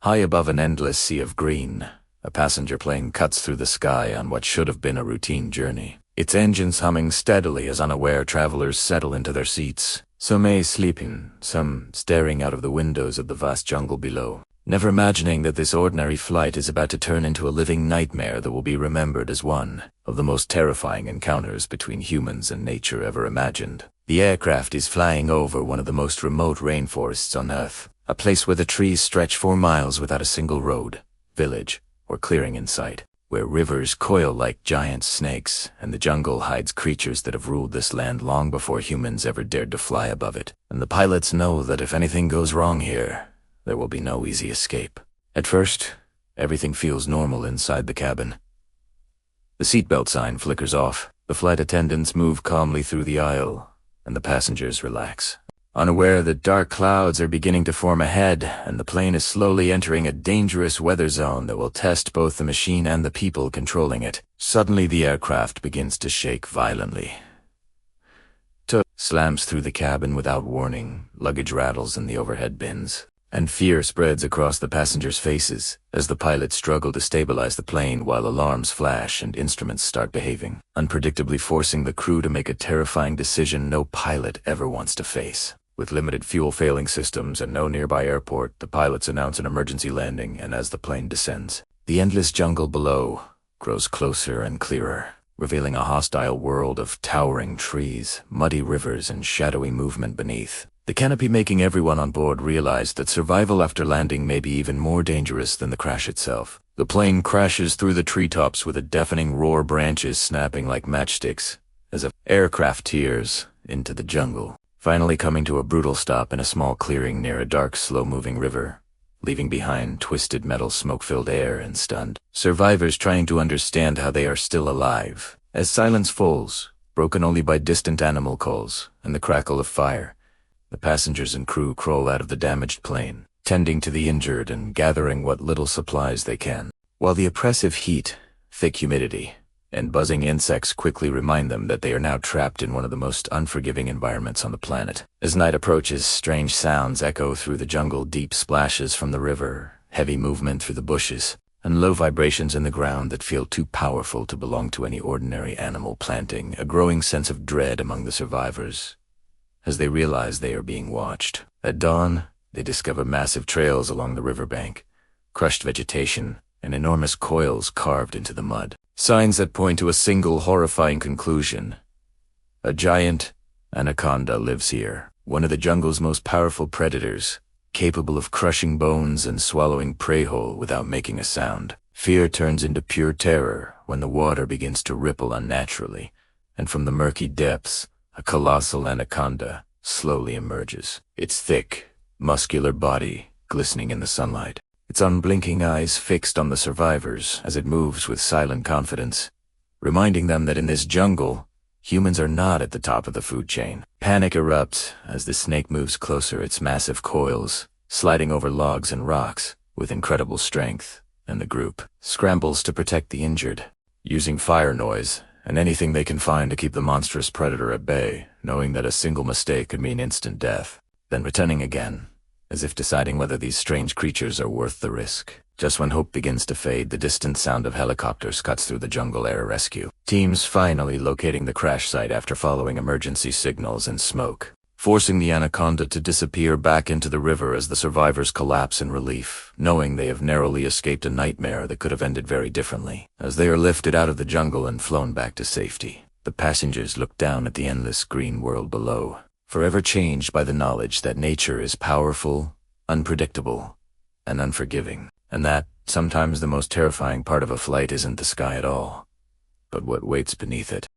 High above an endless sea of green, a passenger plane cuts through the sky on what should have been a routine journey. Its engines humming steadily as unaware travelers settle into their seats. Some sleeping, some staring out of the windows of the vast jungle below, never imagining that this ordinary flight is about to turn into a living nightmare that will be remembered as one of the most terrifying encounters between humans and nature ever imagined. The aircraft is flying over one of the most remote rainforests on Earth, a place where the trees stretch for miles without a single road, village, or clearing in sight, where rivers coil like giant snakes, and the jungle hides creatures that have ruled this land long before humans ever dared to fly above it. And the pilots know that if anything goes wrong here, there will be no easy escape. At first, everything feels normal inside the cabin. The seatbelt sign flickers off, the flight attendants move calmly through the aisle, and the passengers relax, unaware that dark clouds are beginning to form ahead, and the plane is slowly entering a dangerous weather zone that will test both the machine and the people controlling it. Suddenly the aircraft begins to shake violently. Slams through the cabin without warning, luggage rattles in the overhead bins, and fear spreads across the passengers' faces as the pilots struggle to stabilize the plane while alarms flash and instruments start behaving, unpredictably forcing the crew to make a terrifying decision no pilot ever wants to face. With limited fuel-failing systems and no nearby airport, the pilots announce an emergency landing, and as the plane descends, the endless jungle below grows closer and clearer, revealing a hostile world of towering trees, muddy rivers, and shadowy movement beneath. The canopy making everyone on board realize that survival after landing may be even more dangerous than the crash itself. The plane crashes through the treetops with a deafening roar, branches snapping like matchsticks as the aircraft tears into the jungle, finally coming to a brutal stop in a small clearing near a dark, slow-moving river, leaving behind twisted metal smoke-filled air and stunned survivors trying to understand how they are still alive. As silence falls, broken only by distant animal calls and the crackle of fire, the passengers and crew crawl out of the damaged plane, tending to the injured and gathering what little supplies they can, while the oppressive heat, thick humidity, and buzzing insects quickly remind them that they are now trapped in one of the most unforgiving environments on the planet. As night approaches, strange sounds echo through the jungle, deep splashes from the river, heavy movement through the bushes, and low vibrations in the ground that feel too powerful to belong to any ordinary animal, planting a growing sense of dread among the survivors as they realize they are being watched. At dawn, they discover massive trails along the riverbank, crushed vegetation, and enormous coils carved into the mud. Signs that point to a single horrifying conclusion. A giant anaconda lives here, one of the jungle's most powerful predators, capable of crushing bones and swallowing prey whole without making a sound. Fear turns into pure terror when the water begins to ripple unnaturally, and from the murky depths, a colossal anaconda slowly emerges, its thick, muscular body glistening in the sunlight, its unblinking eyes fixed on the survivors as it moves with silent confidence, reminding them that in this jungle, humans are not at the top of the food chain. Panic erupts as the snake moves closer, its massive coils sliding over logs and rocks with incredible strength, and the group scrambles to protect the injured, using fire noise and anything they can find to keep the monstrous predator at bay, knowing that a single mistake could mean instant death. Then returning again, as if deciding whether these strange creatures are worth the risk. Just when hope begins to fade, the distant sound of helicopters cuts through the jungle air rescue teams finally locating the crash site after following emergency signals and smoke, forcing the anaconda to disappear back into the river as the survivors collapse in relief, knowing they have narrowly escaped a nightmare that could have ended very differently. As they are lifted out of the jungle and flown back to safety, the passengers look down at the endless green world below, forever changed by the knowledge that nature is powerful, unpredictable, and unforgiving, and that sometimes the most terrifying part of a flight isn't the sky at all, but what waits beneath it.